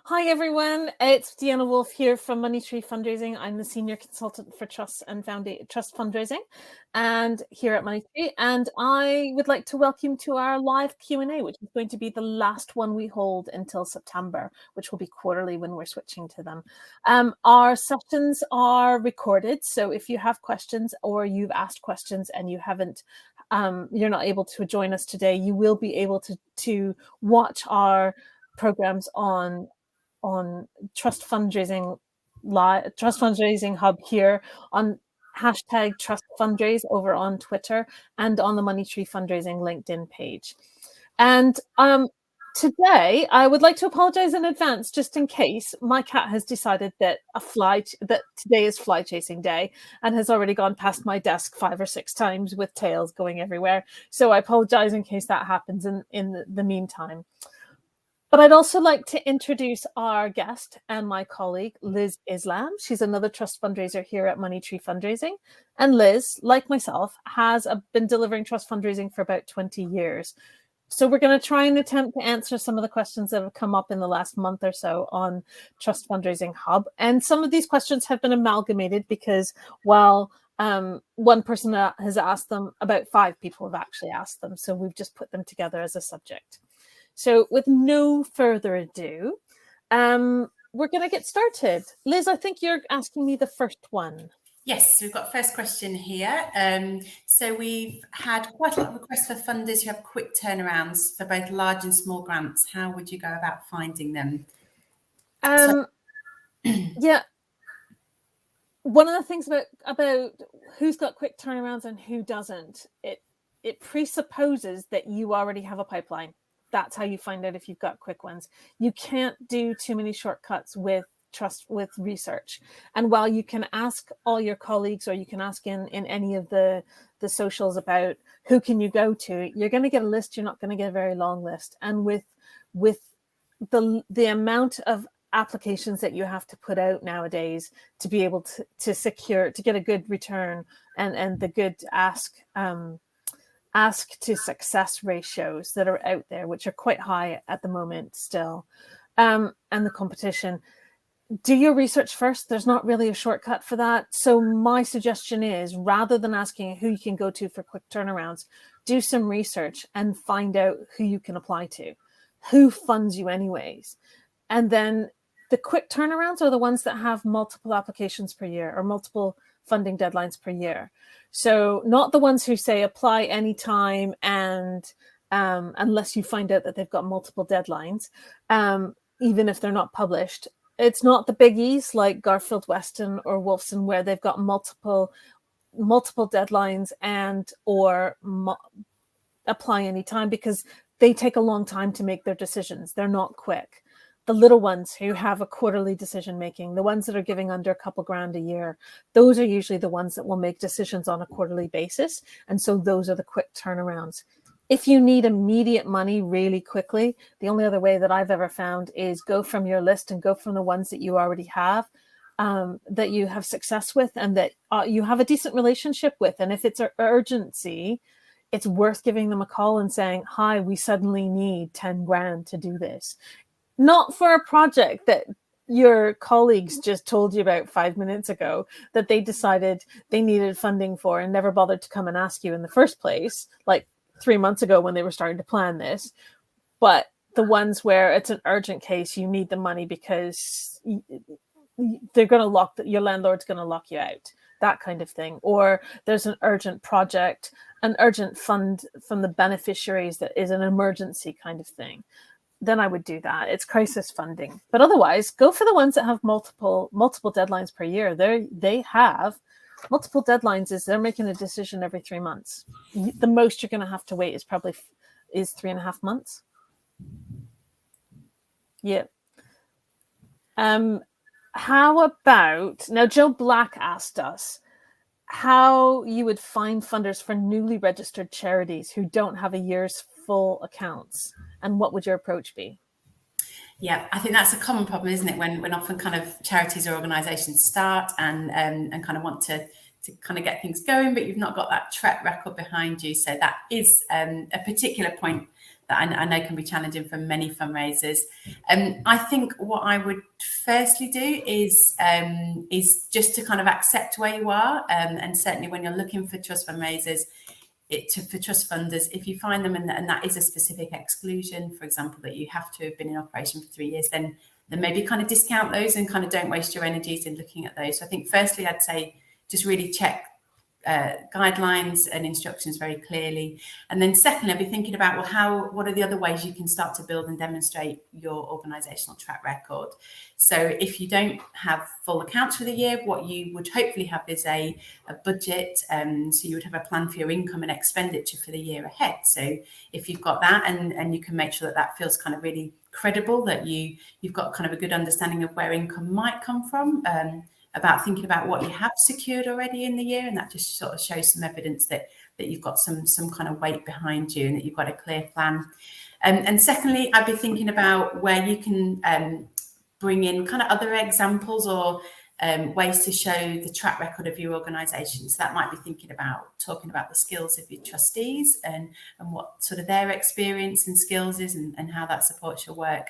Hi everyone, it's Deanna Wolf here from Money Tree Fundraising. I'm the Senior Consultant for Trust and Trust Fundraising and here at Money Tree. And I would like to welcome you to our live Q&A, which is going to be the last one we hold until September, which will be quarterly when we're switching to them. Our sessions are recorded, so if you have questions or you've asked questions and you haven't, you're not able to join us today, you will be able to watch our programs on Trust Fundraising Hub here on hashtag Trust Fundraise over on Twitter and on the Money Tree Fundraising LinkedIn page. And today I would like to apologize in advance, just in case my cat has decided that that today is fly chasing day and has already gone past my desk 5 or 6 times with tails going everywhere. So I apologize in case that happens in the meantime. But I'd also like to introduce our guest and my colleague, Liz Islam. She's another trust fundraiser here at Money Tree Fundraising. And Liz, like myself, has been delivering trust fundraising for about 20 years. So we're going to try and attempt to answer some of the questions that have come up in the last month or so on Trust Fundraising Hub. And some of these questions have been amalgamated because while one person has asked them, about 5 people have actually asked them. So we've just put them together as a subject. So with no further ado, we're going to get started. Liz, I think you're asking me the first one. Yes, we've got first question here. So we've had quite a lot of requests for funders who have quick turnarounds for both large and small grants. How would you go about finding them? Yeah. One of the things about who's got quick turnarounds and who doesn't, it presupposes that you already have a pipeline. That's how you find out if you've got quick ones. You can't do too many shortcuts with research. And while you can ask all your colleagues or you can ask in any of the socials about who can you go to, you're going to get a list. You're not going to get a very long list. And with the amount of applications that you have to put out nowadays to be able to get a good return and the good ask to success ratios that are out there, which are quite high at the moment still, and the competition. Do your research first. There's not really a shortcut for that. So my suggestion is, rather than asking who you can go to for quick turnarounds, do some research and find out who you can apply to, who funds you anyways. And then the quick turnarounds are the ones that have multiple applications per year or multiple funding deadlines per year. So not the ones who say apply anytime and unless you find out that they've got multiple deadlines, even if they're not published. It's not the biggies like Garfield Weston or Wolfson where they've got multiple deadlines and or apply anytime, because they take a long time to make their decisions. They're not quick. The little ones who have a quarterly decision making, the ones that are giving under a couple grand a year, those are usually the ones that will make decisions on a quarterly basis. And so those are the quick turnarounds. If you need immediate money really quickly, the only other way that I've ever found is go from your list and go from the ones that you already have, that you have success with and that you have a decent relationship with. And if it's an urgency, it's worth giving them a call and saying, hi, we suddenly need 10 grand to do this. Not for a project that your colleagues just told you about 5 minutes ago that they decided they needed funding for and never bothered to come and ask you in the first place, like 3 months ago when they were starting to plan this. But the ones where it's an urgent case, you need the money because they're going to your landlord's going to lock you out, that kind of thing. Or there's an urgent project, an urgent fund from the beneficiaries that is an emergency kind of thing. Then I would do that. It's crisis funding. But otherwise, go for the ones that have multiple deadlines per year. They have multiple deadlines. They're making a decision every 3 months. The most you're going to have to wait is 3.5 months. Yeah. How about, now Joe Black asked us how you would find funders for newly registered charities who don't have a year's full accounts, and what would your approach be? Yeah, I think that's a common problem, isn't it? When often kind of charities or organisations start and kind of want to kind of get things going, but you've not got that track record behind you. So that is a particular point that I know can be challenging for many fundraisers. I think what I would firstly do is just to kind of accept where you are, and certainly when you're looking for trust fundraisers, for trust funders, if you find them and that is a specific exclusion, for example, that you have to have been in operation for 3 years, then maybe kind of discount those and kind of don't waste your energies in looking at those. So I think firstly, I'd say just really check guidelines and instructions very clearly. And then secondly, I'll be thinking about, well, what are the other ways you can start to build and demonstrate your organisational track record? So if you don't have full accounts for the year, what you would hopefully have is a budget. So you would have a plan for your income and expenditure for the year ahead. So if you've got that, and you can make sure that feels kind of really credible, that you've got kind of a good understanding of where income might come from, about thinking about what you have secured already in the year, and that just sort of shows some evidence that you've got some kind of weight behind you and that you've got a clear plan. And secondly, I'd be thinking about where you can bring in kind of other examples or ways to show the track record of your organisation. So that might be talking about the skills of your trustees and what sort of their experience and skills is, and how that supports your work.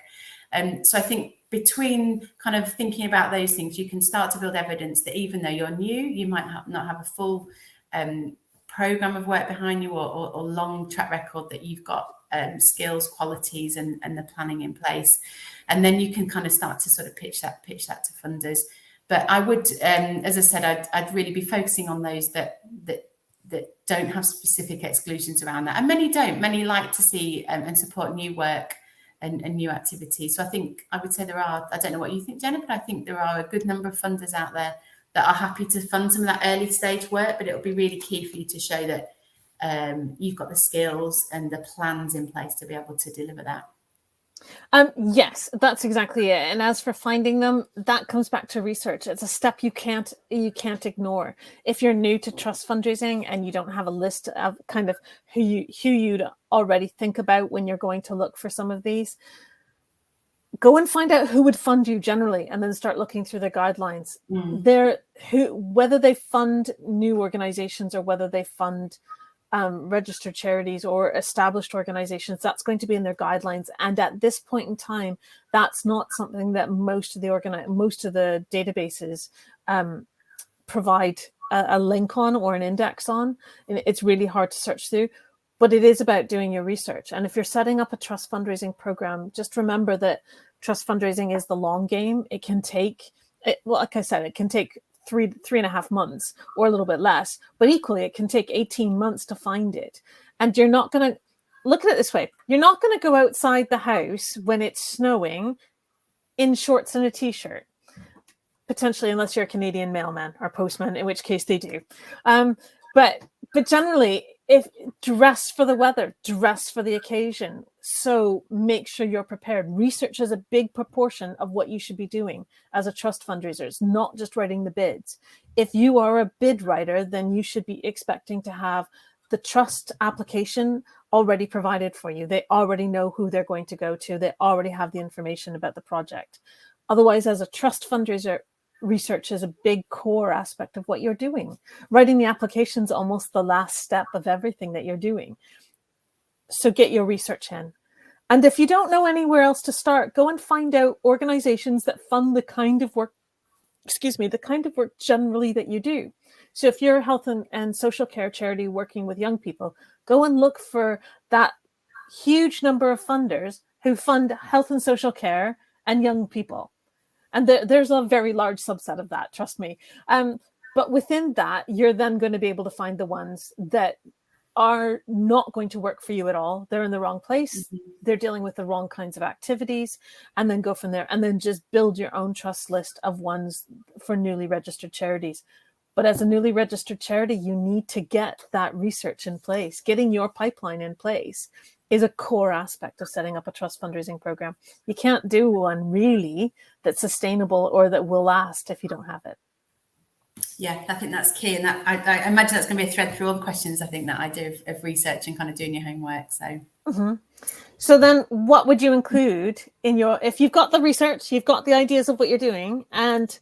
So I think between kind of thinking about those things, you can start to build evidence that even though you're new, you might not have a full program of work behind you or long track record, that you've got skills, qualities, and the planning in place. And then you can kind of start to sort of pitch that to funders. But I would, as I said, I'd really be focusing on those that don't have specific exclusions around that. And many don't. Many like to see and support new work and new activities. So I think I would say there are, I don't know what you think, Jenna, but I think there are a good number of funders out there that are happy to fund some of that early stage work, but it'll be really key for you to show that you've got the skills and the plans in place to be able to deliver that. Yes, that's exactly it. And as for finding them, that comes back to research. It's a step you can't ignore. If you're new to trust fundraising and you don't have a list of kind of who you'd already think about when you're going to look for some of these, go and find out who would fund you generally, and then start looking through their guidelines. Whether they fund new organizations or whether they fund registered charities or established organizations, that's going to be in their guidelines. And at this point in time, that's not something that most of the databases provide a link on or an index on. And it's really hard to search through, but it is about doing your research. And if you're setting up a trust fundraising program, just remember that trust fundraising is the long game. It can take, like I said, it can take 3.5 months or a little bit less, but equally it can take 18 months to find it. And you're not going to look at it this way. You're not going to go outside the house when it's snowing in shorts and a t-shirt, potentially, unless you're a Canadian mailman or postman, in which case they do. But generally, if dress for the weather, dress for the occasion. So make sure you're prepared. Research is a big proportion of what you should be doing as a trust fundraiser. It's not just writing the bids. If you are a bid writer, then you should be expecting to have the trust application already provided for you. They already know who they're going to go to. They already have the information about the project. Otherwise, as a trust fundraiser, research is a big core aspect of what you're doing. Writing the application is almost the last step of everything that you're doing. So get your research in. And if you don't know anywhere else to start, go and find out organizations that fund the kind of work generally that you do. So if you're a health and social care charity working with young people, go and look for that huge number of funders who fund health and social care and young people. And there's a very large subset of that, trust me. But within that, you're then going to be able to find the ones that are not going to work for you at all. They're in the wrong place. Mm-hmm. They're dealing with the wrong kinds of activities, and then go from there. And then just build your own trust list of ones for newly registered charities. But as a newly registered charity, you need to get that research in place. Getting your pipeline in place is a core aspect of setting up a trust fundraising program. You can't do one really that's sustainable or that will last if you don't have it. Yeah, I think that's key. And that I imagine that's going to be a thread through all the questions, I think, that I do of research and kind of doing your homework. So. Mm-hmm. So then what would you include in your, if you've got the research, you've got the ideas of what you're doing, and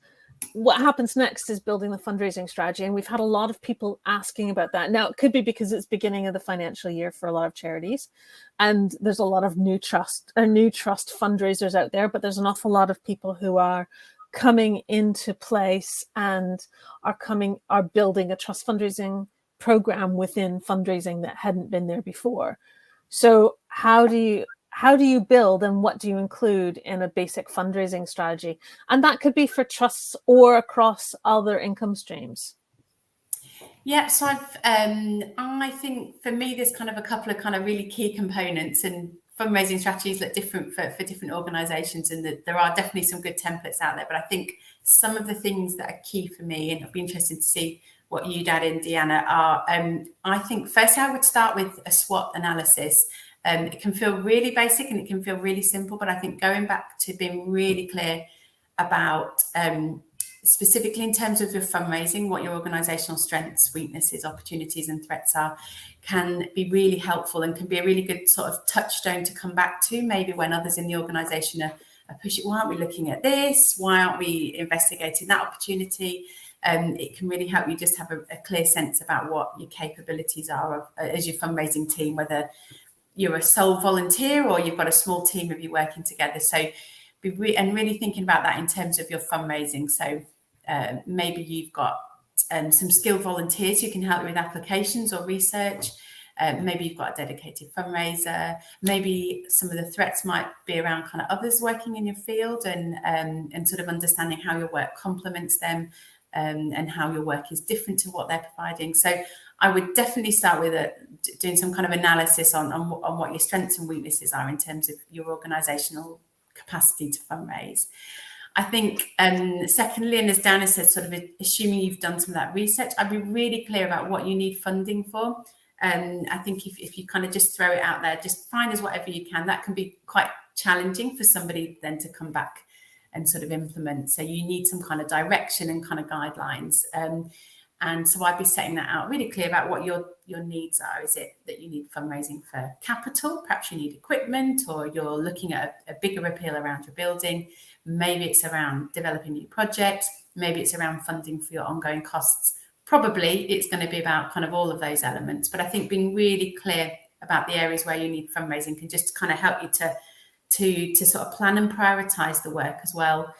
what happens next is building the fundraising strategy. And we've had a lot of people asking about that. Now, it could be because it's beginning of the financial year for a lot of charities. And there's a lot of new trust fundraisers out there, but there's an awful lot of people who are coming into place and are building a trust fundraising program within fundraising that hadn't been there before. So how do you build, and what do you include in a basic fundraising strategy? And that could be for trusts or across other income streams. Yeah, so I think for me, there's kind of a couple of kind of really key components, and fundraising strategies look different for different organisations, and that there are definitely some good templates out there. But I think some of the things that are key for me, and I'd be interested to see what you'd add in, Deanna, are I think firstly I would start with a SWOT analysis. It can feel really basic and it can feel really simple, but I think going back to being really clear about specifically in terms of your fundraising, what your organisational strengths, weaknesses, opportunities and threats are, can be really helpful and can be a really good sort of touchstone to come back to, maybe when others in the organisation are pushing, why aren't we looking at this? Why aren't we investigating that opportunity? It can really help you just have a clear sense about what your capabilities are as your fundraising team, whether you're a sole volunteer or you've got a small team of you working together. So really thinking about that in terms of your fundraising. So maybe you've got some skilled volunteers who can help you with applications or research. Maybe you've got a dedicated fundraiser. Maybe some of the threats might be around kind of others working in your field and sort of understanding how your work complements them and how your work is different to what they're providing. So I would definitely start with doing some kind of analysis on what your strengths and weaknesses are in terms of your organisational capacity to fundraise. I think secondly, and as Deanna said, sort of assuming you've done some of that research, I'd be really clear about what you need funding for. I think if you kind of just throw it out there, just find us whatever you can, that can be quite challenging for somebody then to come back and sort of implement. So you need some kind of direction and kind of guidelines. And so I'd be setting that out really clear about what your needs are. Is it that you need fundraising for capital? Perhaps you need equipment, or you're looking at a bigger appeal around your building. Maybe it's around developing new projects. Maybe it's around funding for your ongoing costs. Probably it's going to be about kind of all of those elements. But I think being really clear about the areas where you need fundraising can just kind of help you to sort of plan and prioritise the work as well.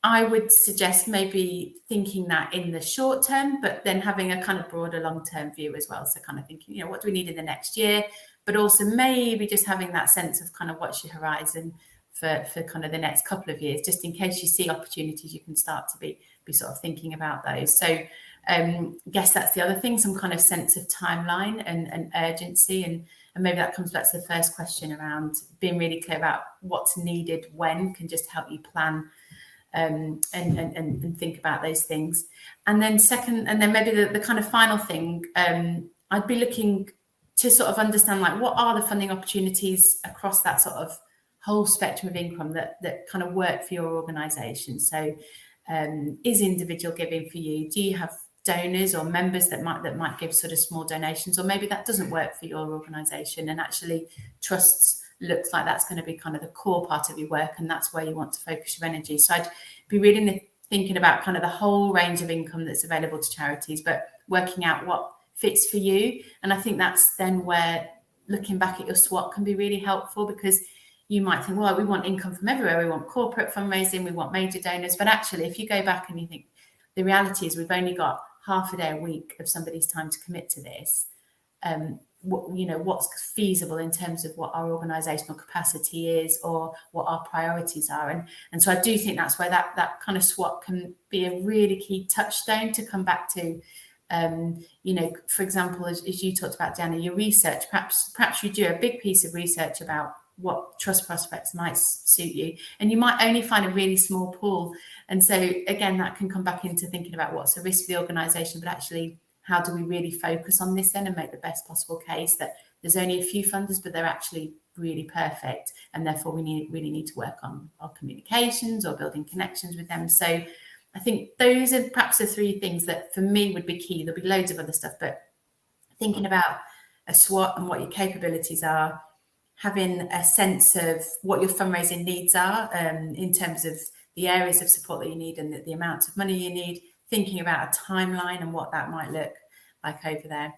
I would suggest maybe thinking that in the short term, but then having a kind of broader long-term view as well. So kind of thinking, what do we need in the next year? But also maybe just having that sense of kind of what's your horizon for kind of the next couple of years, just in case you see opportunities, you can start to be sort of thinking about those. So I guess that's the other thing, some kind of sense of timeline and urgency. And maybe that comes back to the first question around being really clear about what's needed when can just help you plan and think about those things. And then maybe the kind of final thing, I'd be looking to sort of understand, like, what are the funding opportunities across that sort of whole spectrum of income that kind of work for your organisation. So is individual giving for you? Do you have donors or members that might give sort of small donations, or maybe that doesn't work for your organisation and actually trusts looks like that's going to be kind of the core part of your work, and that's where you want to focus your energy. So I'd be really thinking about kind of the whole range of income that's available to charities, but working out what fits for you. And I think that's then where looking back at your SWOT can be really helpful, because you might think, well, we want income from everywhere. We want corporate fundraising, we want major donors. But actually, if you go back and you think, the reality is we've only got half a day a week of somebody's time to commit to this. What's feasible in terms of what our organisational capacity is, or what our priorities are. And so I do think that's where that kind of SWOT can be a really key touchstone to come back to. For example, as you talked about, Deanna, your research, perhaps you do a big piece of research about what trust prospects might suit you, and you might only find a really small pool. And so again, that can come back into thinking about what's the risk for the organisation, but actually how do we really focus on this then and make the best possible case that there's only a few funders, but they're actually really perfect, and therefore we really need to work on our communications or building connections with them. So I think those are perhaps the three things that for me would be key. There'll be loads of other stuff, but thinking about a SWOT and what your capabilities are, having a sense of what your fundraising needs are in terms of the areas of support that you need and the amount of money you need, thinking about a timeline and what that might look like over there.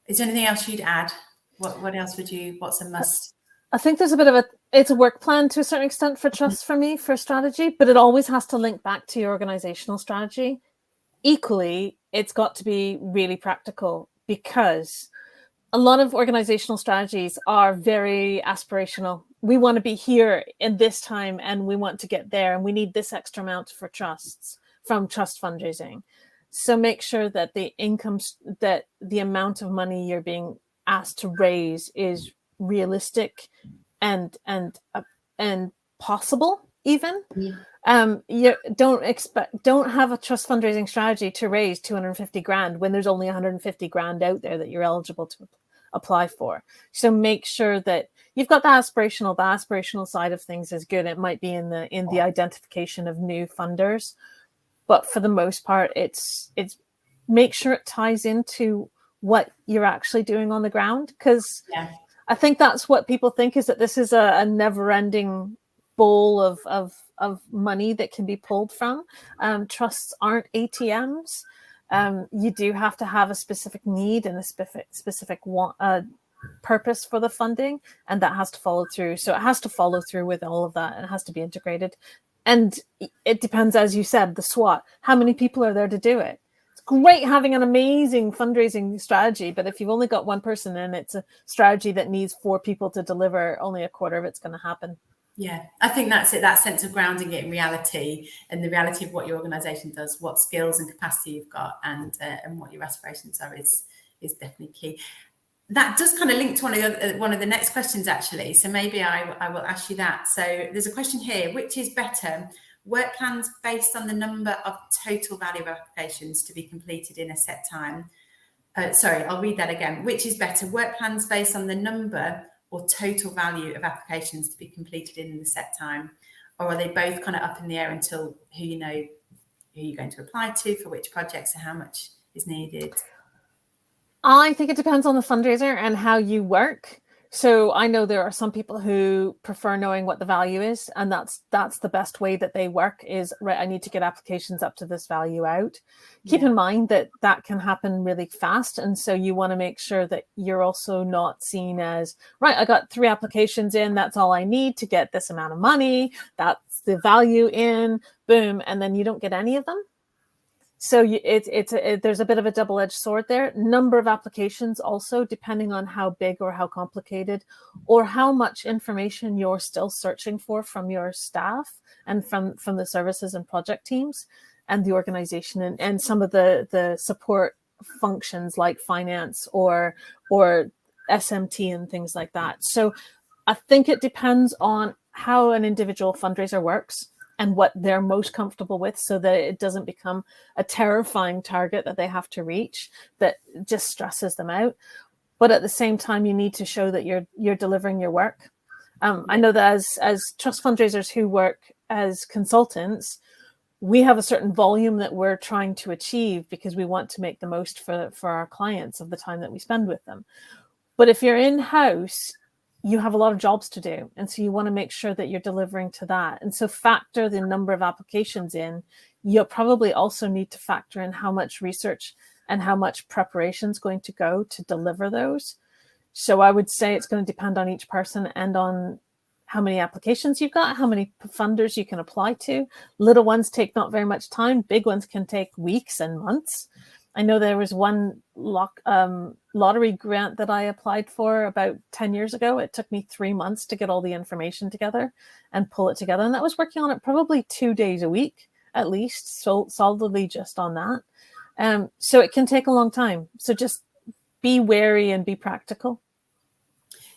Is there anything else you'd add? What else would you, what's a must? I think there's a bit of it's a work plan to a certain extent for trust for me, for strategy, but it always has to link back to your organizational strategy. Equally, it's got to be really practical, because a lot of organizational strategies are very aspirational. We want to be here in this time and we want to get there, and we need this extra amount for trusts from trust fundraising. So make sure that the amount of money you're being asked to raise is realistic and possible even. You don't have a trust fundraising strategy to raise 250 grand when there's only 150 grand out there that you're eligible to apply for. So make sure that you've got the aspirational side of things is good. It might be in the identification of new funders, but for the most part, it's make sure it ties into what you're actually doing on the ground. Because I think that's what people think, is that this is a never-ending bowl of money that can be pulled from. Trusts aren't ATMs. You do have to have a specific need and a specific purpose for the funding, and that has to follow through. So it has to follow through with all of that, and it has to be integrated. And it depends, as you said, the SWOT. How many people are there to do it? It's great having an amazing fundraising strategy, but if you've only got one person and it's a strategy that needs 4 people to deliver, only a quarter of it's going to happen. Yeah, I think that's it. That sense of grounding it in reality, and the reality of what your organisation does, what skills and capacity you've got, and what your aspirations are is definitely key. That does kind of link to one of the next questions, actually. So maybe I will ask you that. So there's a question here: which is better, work plans based on the number of total value of applications to be completed in a set time? Sorry, I'll read that again. Which is better, work plans based on the number or total value of applications to be completed in the set time? Or are they both kind of up in the air until who you're going to apply to, for which projects, and how much is needed? I think it depends on the fundraiser and how you work. So I know there are some people who prefer knowing what the value is, and that's the best way that they work is, right, I need to get applications up to this value out. Keep in mind that can happen really fast. And so you want to make sure that you're also not seen as, right, I got 3 applications in, that's all I need to get this amount of money, that's the value in, boom, and then you don't get any of them. So there's a bit of a double-edged sword there. Number of applications also, depending on how big or how complicated or how much information you're still searching for from your staff and from the services and project teams and the organization and some of the support functions like finance or SMT and things like that. So I think it depends on how an individual fundraiser works and what they're most comfortable with, so that it doesn't become a terrifying target that they have to reach that just stresses them out. But at the same time, you need to show that you're delivering your work. I know that as trust fundraisers who work as consultants, we have a certain volume that we're trying to achieve because we want to make the most for our clients of the time that we spend with them. But if you're in-house, you have a lot of jobs to do. And so you want to make sure that you're delivering to that. And so factor the number of applications in. You'll probably also need to factor in how much research and how much preparation is going to go to deliver those. So I would say it's going to depend on each person and on how many applications you've got, how many funders you can apply to. Little ones take not very much time. Big ones can take weeks and months. I know there was one lottery grant that I applied for about 10 years ago. It took me 3 months to get all the information together and pull it together. And that was working on it probably 2 days a week, at least, so solidly just on that. So it can take a long time. So just be wary and be practical.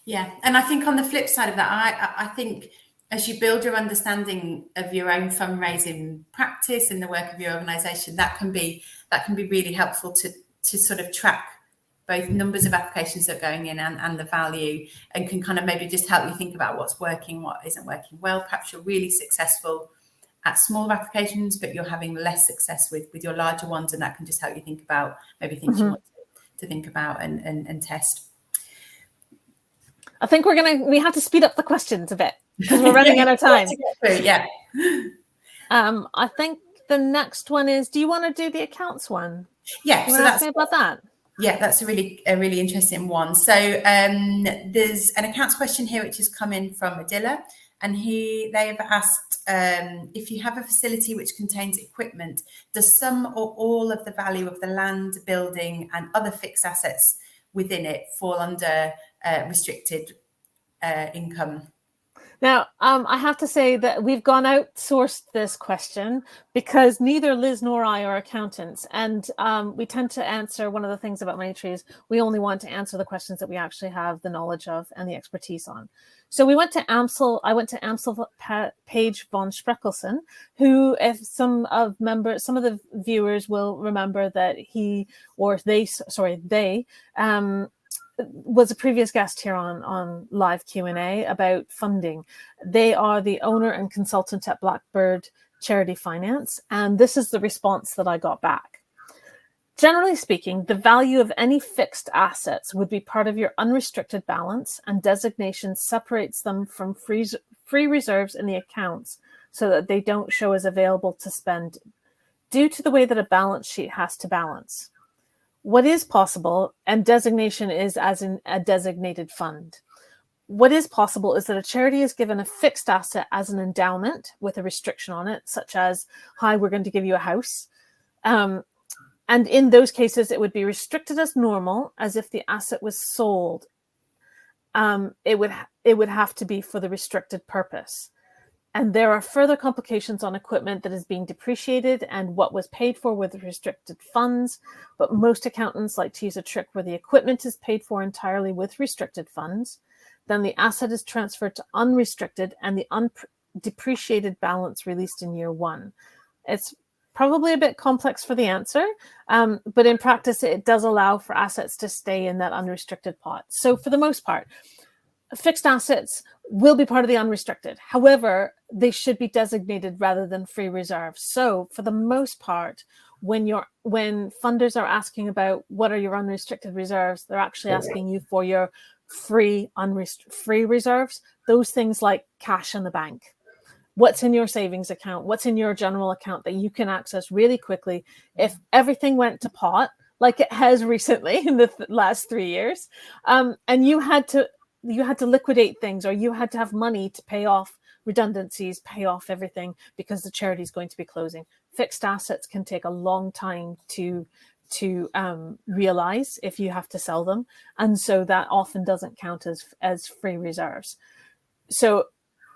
Yeah. And I think on the flip side of that, I think as you build your understanding of your own fundraising practice and the work of your organization, that can be really helpful to sort of track both numbers of applications that are going in and the value, and can kind of maybe just help you think about what's working, what isn't working well. Perhaps you're really successful at smaller applications, but you're having less success with your larger ones, and that can just help you think about maybe things you want to think about and test. I think we have to speed up the questions a bit because we're running out of time. Yeah. I think the next one is, do you want to do the accounts one? Yeah, You so want to ask that's me about that? Yeah, that's a really interesting one. So there's an accounts question here which has come in from Adila, and they've asked if you have a facility which contains equipment, does some or all of the value of the land, building, and other fixed assets within it fall under restricted income? Now, I have to say that we've gone outsourced this question because neither Liz nor I are accountants, and we tend to answer, one of the things about Money Tree is we only want to answer the questions that we actually have the knowledge of and the expertise on. So I went to Amsel Page von Spreckelsen, who, if some of the viewers will remember that they was a previous guest here on live Q&A about funding. They are the owner and consultant at Blackbird Charity Finance, and this is the response that I got back. Generally speaking, the value of any fixed assets would be part of your unrestricted balance, and designation separates them from free reserves in the accounts so that they don't show as available to spend due to the way that a balance sheet has to balance. What is possible, and designation is as in a designated fund. What is possible is that a charity is given a fixed asset as an endowment with a restriction on it, such as, hi, we're going to give you a house. And in those cases, it would be restricted as normal, as if the asset was sold. It would have to be for the restricted purpose. And there are further complications on equipment that is being depreciated and what was paid for with restricted funds. But most accountants like to use a trick where the equipment is paid for entirely with restricted funds. Then the asset is transferred to unrestricted and the depreciated balance released in year one. It's probably a bit complex for the answer, but in practice, it does allow for assets to stay in that unrestricted pot. So for the most part, fixed assets will be part of the unrestricted. However, they should be designated rather than free reserves. So for the most part, when funders are asking about what are your unrestricted reserves, they're actually asking you for your free reserves, those things like cash in the bank. What's in your savings account? What's in your general account that you can access really quickly if everything went to pot, like it has recently in the last 3 years, and you had to liquidate things, or you had to have money to pay off redundancies, pay off everything because the charity is going to be closing. Fixed assets can take a long time to realize if you have to sell them, and so that often doesn't count as free reserves. So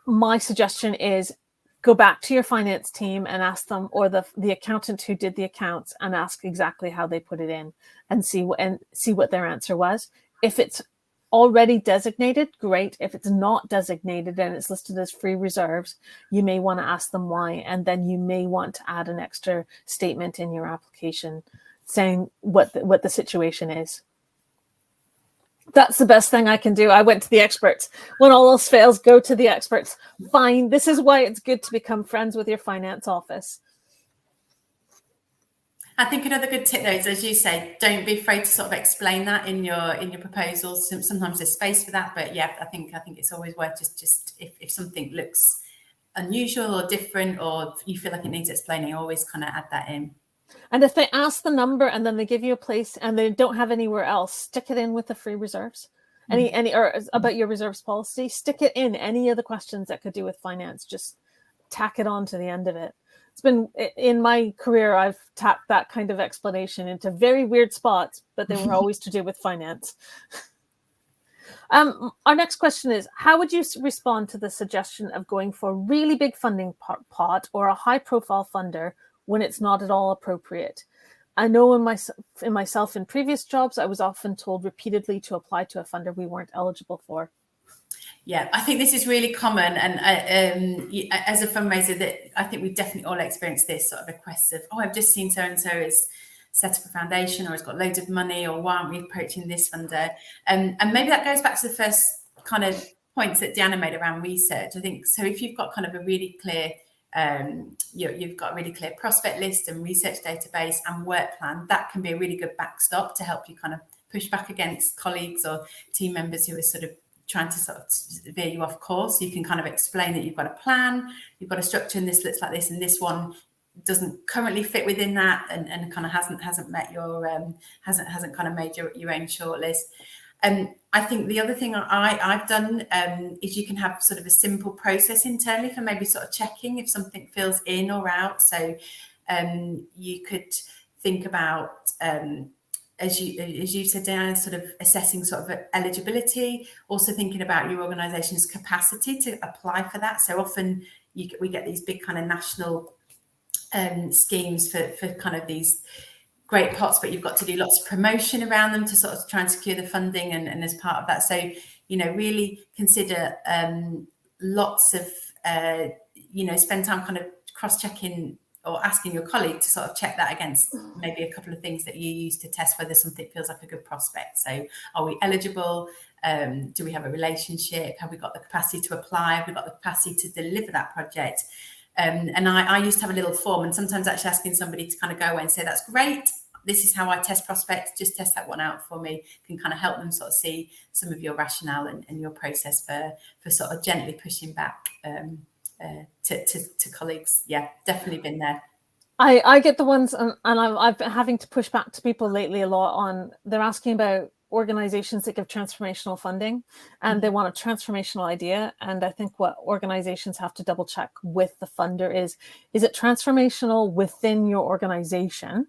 my suggestion is go back to your finance team and ask them, or the accountant who did the accounts, and ask exactly how they put it in and see what their answer was. If it's already designated, great. If it's not designated and it's listed as free reserves, you may want to ask them why, and then you may want to add an extra statement in your application saying what the situation is. That's the best thing I can do. I went to the experts. When all else fails, go to the experts. Fine. This is why it's good to become friends with your finance office. I think another good tip though is, as you say, don't be afraid to sort of explain that in your proposals. Sometimes there's space for that, but yeah, I think it's always worth just if something looks unusual or different, or you feel like it needs explaining, always kind of add that in. And if they ask the number and then they give you a place and they don't have anywhere else, stick it in with the free reserves. Or about your reserves policy, stick it in any of the questions that could do with finance. Just tack it on to the end of it. It's been in my career, I've tacked that kind of explanation into very weird spots, but they were always to do with finance. Our next question is, how would you respond to the suggestion of going for a really big funding pot or a high profile funder when it's not at all appropriate? I know in myself in previous jobs, I was often told repeatedly to apply to a funder we weren't eligible for. Yeah, I think this is really common, and as a fundraiser, that I think we've definitely all experienced this sort of requests of, oh, I've just seen so and so is set up a foundation, or has got loads of money, or why aren't we approaching this funder? And maybe that goes back to the first kind of points that Deanna made around research. I think so. If you've got kind of a really clear you've got a really clear prospect list and research database and work plan, that can be a really good backstop to help you kind of push back against colleagues or team members who are sort of trying to sort of veer you off course. You can kind of explain that you've got a plan, you've got a structure, and this looks like this, and this one doesn't currently fit within that, and kind of hasn't met your hasn't kind of made your own shortlist. I think the other thing I've done is you can have sort of a simple process internally for maybe sort of checking if something feels in or out. So you could think about, as you said, Deanna, sort of assessing sort of eligibility, also thinking about your organisation's capacity to apply for that. So often we get these big kind of national schemes for kind of these great pots, but you've got to do lots of promotion around them to sort of try and secure the funding, and as part of that, so really consider lots of spend time kind of cross-checking or asking your colleague to sort of check that against maybe a couple of things that you use to test whether something feels like a good prospect. So are we eligible? Do we have a relationship? Have we got the capacity to apply? Have we got the capacity to deliver that project? And I used to have a little form, and sometimes actually asking somebody to kind of go away and say, that's great, this is how I test prospects, just test that one out for me, can kind of help them sort of see some of your rationale and your process for sort of gently pushing back to colleagues. Yeah, definitely been there. I get the ones, and I've been having to push back to people lately a lot on, they're asking about organizations that give transformational funding, and they want a transformational idea. And I think what organizations have to double check with the funder is it transformational within your organization,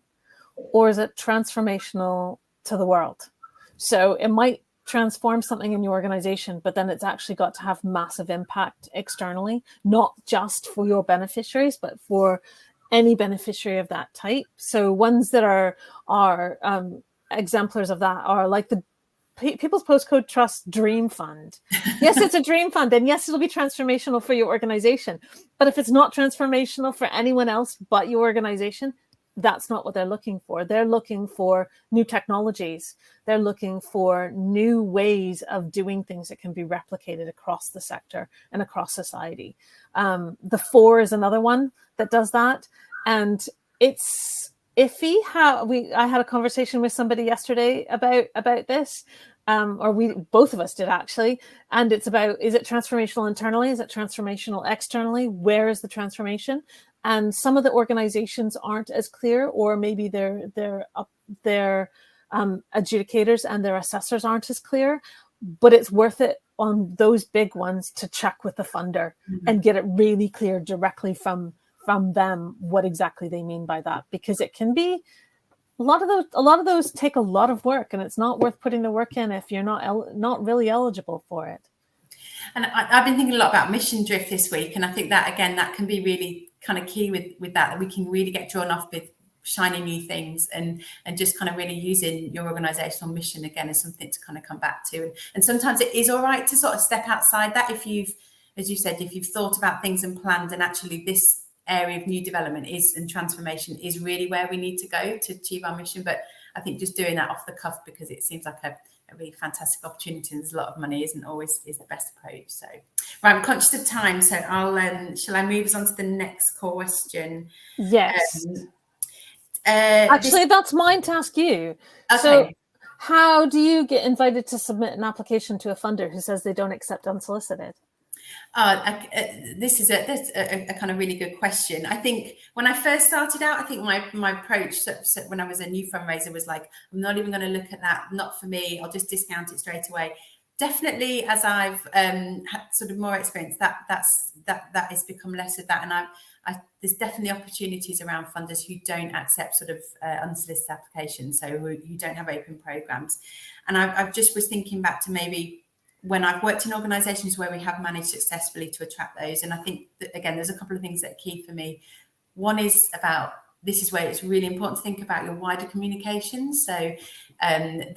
or is it transformational to the world? So it might transform something in your organization, but then it's actually got to have massive impact externally, not just for your beneficiaries, but for any beneficiary of that type. So ones that are exemplars of that are like the People's Postcode Trust Dream Fund. Yes, it's a dream fund, and yes, it'll be transformational for your organization. But if it's not transformational for anyone else but your organization, that's not what they're looking for. They're looking for new technologies. They're looking for new ways of doing things that can be replicated across the sector and across society. The 4 is another one that does that. And it's iffy how I had a conversation with somebody yesterday about this, or both of us did actually. And it's about, is it transformational internally? Is it transformational externally? Where is the transformation? And some of the organizations aren't as clear, or maybe their adjudicators and their assessors aren't as clear, but it's worth it on those big ones to check with the funder and get it really clear directly from them what exactly they mean by that, because it can be a lot of those take a lot of work, and it's not worth putting the work in if you're not really eligible for it. And I've been thinking a lot about mission drift this week, and I think that again that can be really kind of key with that we can really get drawn off with shiny new things, and just kind of really using your organizational mission again as something to kind of come back to. And sometimes it is all right to sort of step outside that if you've, as you said, if you've thought about things and planned, and actually this area of new development and transformation is really where we need to go to achieve our mission. But I think just doing that off the cuff because it seems like a really fantastic opportunity and there's a lot of money isn't always the best approach. So right, I'm conscious of time, so I'll shall I move us on to the next question? Yes. Actually, that's mine to ask you. Okay. So how do you get invited to submit an application to a funder who says they don't accept unsolicited? This is a kind of really good question. I think when I first started out, I think my approach when I was a new fundraiser was like, I'm not even going to look at that, not for me, I'll just discount it straight away. Definitely, as I've had sort of more experience, that has become less of that, and there's definitely opportunities around funders who don't accept sort of unsolicited applications, so who don't have open programs. And I just was thinking back to maybe when I've worked in organisations where we have managed successfully to attract those. And I think that, again, there's a couple of things that are key for me. One is about, this is where it's really important to think about your wider communications. So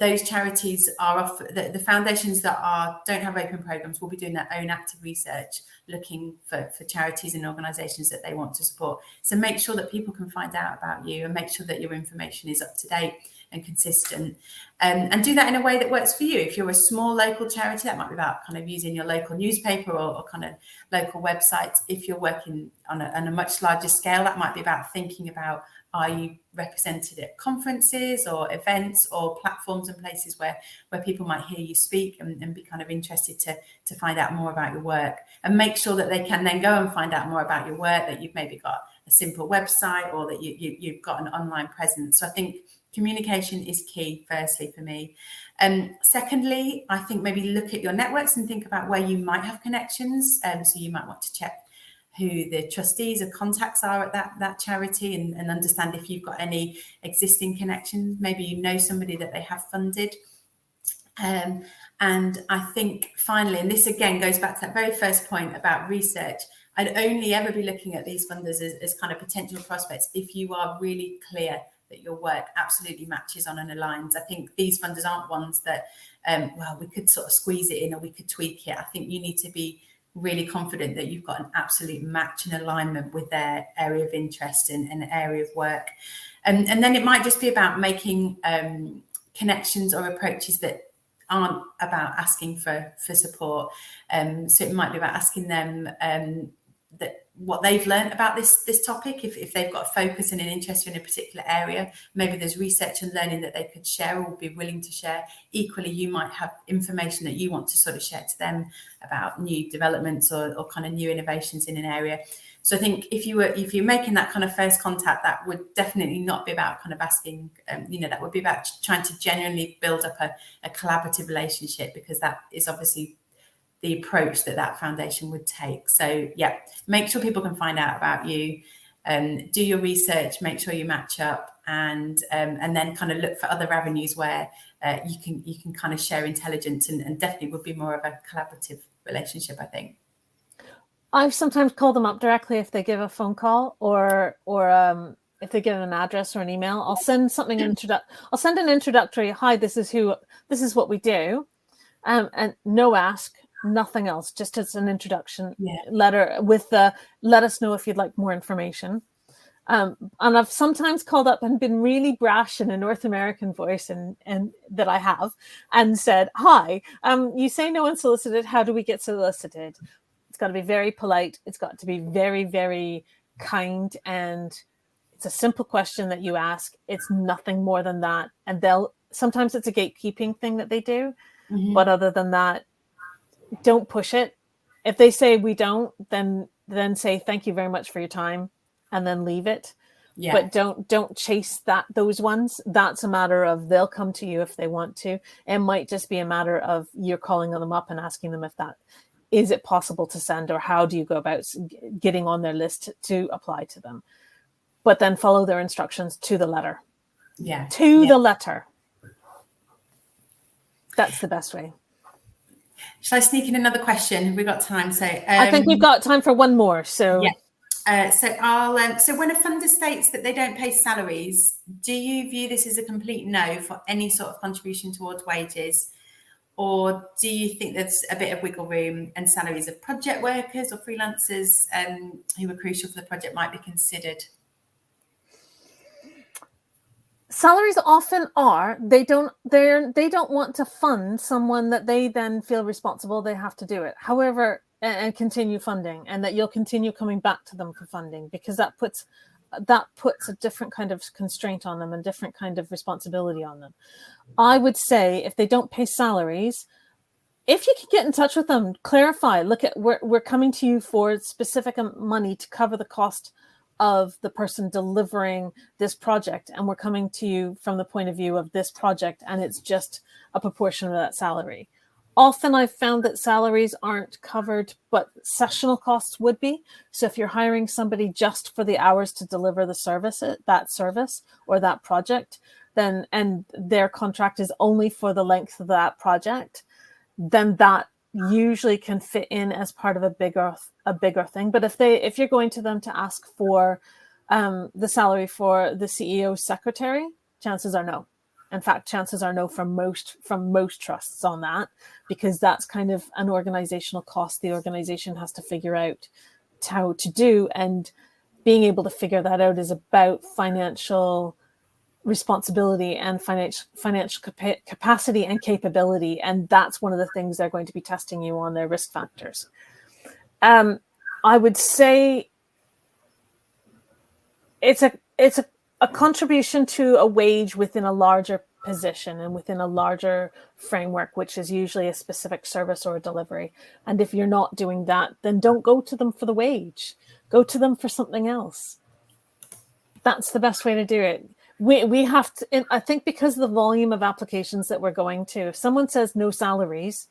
those charities are the foundations that don't have open programs will be doing their own active research, looking for charities and organisations that they want to support. So make sure that people can find out about you and make sure that your information is up to date and consistent, and do that in a way that works for you. If you're a small local charity, that might be about kind of using your local newspaper or kind of local websites. If you're working on a much larger scale, that might be about thinking about Are you represented at conferences or events or platforms and places where people might hear you speak and be kind of interested to find out more about your work? And make sure that they can then go and find out more about your work, that you've maybe got a simple website or that you've got an online presence. So I think communication is key, firstly, for me. Secondly, I think maybe look at your networks and think about where you might have connections. So you might want to check who the trustees or contacts are at that charity and understand if you've got any existing connections. Maybe you know somebody that they have funded. And I think finally, and this again goes back to that very first point about research, I'd only ever be looking at these funders as kind of potential prospects if you are really clear that your work absolutely matches on and aligns. I think these funders aren't ones that, well, we could sort of squeeze it in or we could tweak it. I think you need to be really confident that you've got an absolute match and alignment with their area of interest and area of work. And then it might just be about making connections or approaches that aren't about asking for support. So it might be about asking them that what they've learned about this topic, if they've got a focus and an interest in a particular area. Maybe there's research and learning that they could share or would be willing to share. Equally, you might have information that you want to sort of share to them about new developments or kind of new innovations in an area. So I think if you're making that kind of first contact, that would definitely not be about kind of asking, that would be about trying to genuinely build up a collaborative relationship, because that is obviously the approach that foundation would take. So yeah, make sure people can find out about you, do your research, make sure you match up, and then kind of look for other avenues where you can kind of share intelligence and definitely would be more of a collaborative relationship, I think. I've sometimes called them up directly if they give a phone call or if they give an address or an email. I'll send something I'll send an introductory, hi, this is what we do, and no ask. Nothing else, just as an introduction letter with the let us know if you'd like more information. And I've sometimes called up and been really brash in a North American voice and that I have and said, hi, you say no unsolicited, how do we get solicited? It's got to be very polite. It's got to be very, very kind. And it's a simple question that you ask. It's nothing more than that. And sometimes it's a gatekeeping thing that they do. Mm-hmm. But other than that, don't push it. If they say we don't, then say thank you very much for your time and then leave it. Yeah. But don't chase those ones. That's a matter of they'll come to you if they want to. It might just be a matter of you're calling them up and asking them if that is it possible to send, or how do you go about getting on their list to apply to them. But then follow their instructions to the letter. Yeah. The letter. That's the best way. Shall I sneak in another question? Have we got time? So I think we've got time for one more. So yeah. So when a funder states that they don't pay salaries, do you view this as a complete no for any sort of contribution towards wages, or do you think there's a bit of wiggle room and salaries of project workers or freelancers who are crucial for the project might be considered? Salaries often are. They don't want to fund someone that they then feel responsible they have to do it. However, and continue funding, and that you'll continue coming back to them for funding, because that puts a different kind of constraint on them and different kind of responsibility on them. I would say if they don't pay salaries, if you can get in touch with them, clarify, look at we're coming to you for specific money to cover the cost of the person delivering this project, and we're coming to you from the point of view of this project, and it's just a proportion of that salary. Often I've found that salaries aren't covered, but sessional costs would be. So if you're hiring somebody just for the hours to deliver the service or that project, then and their contract is only for the length of that project, then that usually can fit in as part of a bigger thing. But if you're going to them to ask for the salary for the CEO's secretary, chances are no. In fact, chances are no from most trusts on that, because that's kind of an organizational cost the organization has to figure out how to do, and being able to figure that out is about financial responsibility and financial capacity and capability, and that's one of the things they're going to be testing you on, their risk factors. I would say it's a a contribution to a wage within a larger position and within a larger framework, which is usually a specific service or a delivery. And if you're not doing that, then don't go to them for the wage. Go to them for something else. That's the best way to do it. We have to, I think, because of the volume of applications that we're going to, if someone says no salaries,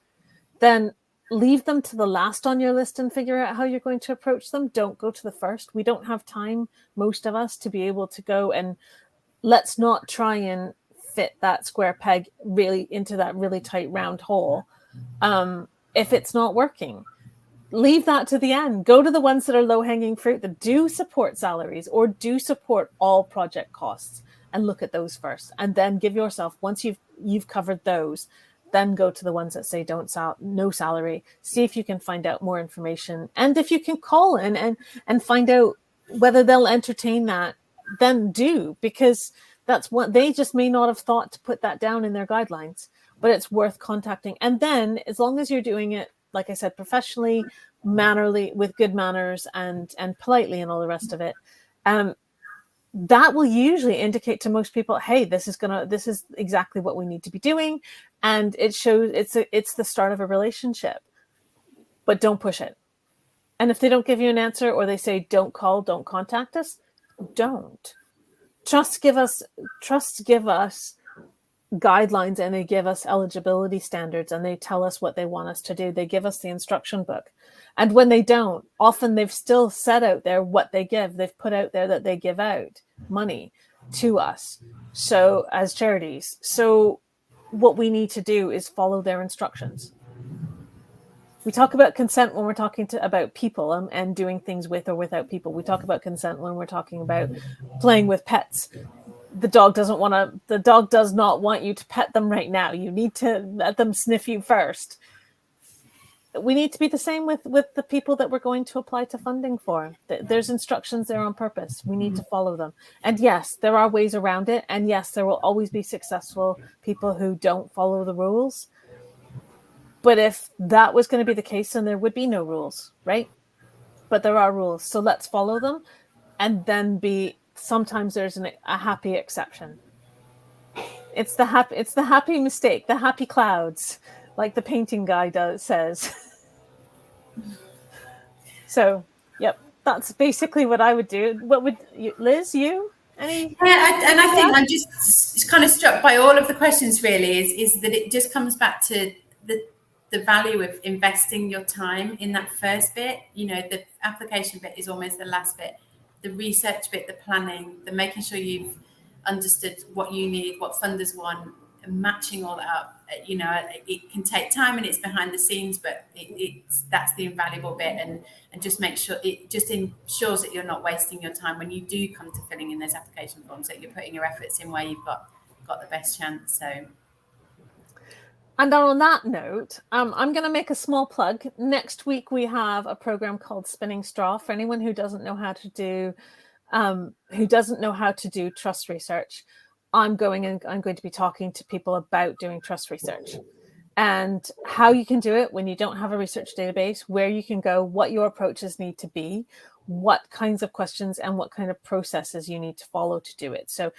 then leave them to the last on your list and figure out how you're going to approach them. Don't go to the first. We don't have time, most of us, to be able to go, and let's not try and fit that square peg really into that really tight round hole. If it's not working, leave that to the end. Go to the ones that are low-hanging fruit, that do support salaries or do support all project costs, and look at those first. And then give yourself, once you've covered those, then go to the ones that say no salary. See if you can find out more information. And if you can call in and find out whether they'll entertain that, then do, because that's what they just may not have thought to put that down in their guidelines, but it's worth contacting. And then, as long as you're doing it, like I said, professionally, mannerly, with good manners and politely and all the rest of it, that will usually indicate to most people, hey, this is exactly what we need to be doing. And it shows it's the start of a relationship. But don't push it. And if they don't give you an answer, or they say don't call, don't contact us, don't. Trust give us guidelines, and they give us eligibility standards, and they tell us what they want us to do. They give us the instruction book. And when they don't, often they've still said out there what they give. They've put out there that they give out money to us, so as charities. So what we need to do is follow their instructions. We talk about consent when we're talking about people and doing things with or without people. We talk about consent when we're talking about playing with pets. The dog does not want you to pet them right now. You need to let them sniff you first. We need to be the same with the people that we're going to apply to funding for. There's instructions there on purpose. We need to follow them. And yes, there are ways around it. And yes, there will always be successful people who don't follow the rules. But if that was going to be the case, then there would be no rules, right? But there are rules. So let's follow them, and then sometimes there's a happy exception. It's the happy mistake, the happy clouds, like the painting guy says. So, yep, that's basically what I would do. What would you, Liz, you? Any? Yeah, and I think I'm just kind of struck by all of the questions, really, is that it just comes back to the value of investing your time in that first bit. You know, the application bit is almost the last bit. The research bit, the planning, the making sure you've understood what you need, what funders want, and matching all that up. You know, it can take time, and it's behind the scenes, but that's the invaluable bit. And just make sure it just ensures that you're not wasting your time when you do come to filling in those application forms, that you're putting your efforts in where you've got the best chance. So. And on that note, I'm going to make a small plug. Next week, we have a program called Spinning Straw for anyone who doesn't know how to do trust research. I'm going to be talking to people about doing trust research and how you can do it when you don't have a research database, where you can go, what your approaches need to be, what kinds of questions and what kind of processes you need to follow to do it. So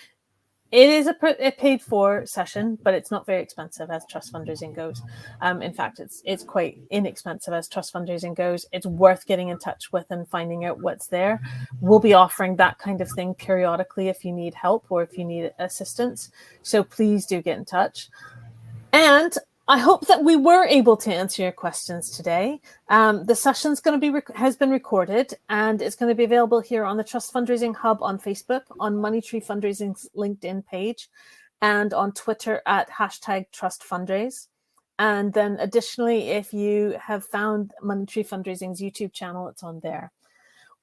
it is a paid for session, but it's not very expensive as trust fundraising goes. In fact, it's quite inexpensive as trust fundraising goes. It's worth getting in touch with and finding out what's there. We'll be offering that kind of thing periodically if you need help or if you need assistance. So please do get in touch. And I hope that we were able to answer your questions today. The session's has been recorded, and it's going to be available here on the Trust Fundraising Hub on Facebook, on Money Tree Fundraising's LinkedIn page, and on Twitter at #TrustFundraise. And then additionally, if you have found Money Tree Fundraising's YouTube channel, it's on there.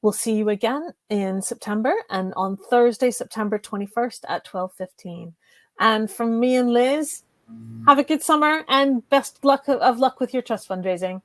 We'll see you again in September, and on Thursday, September 21st at 12:15. And from me and Liz, have a good summer and best of luck with your trust fundraising.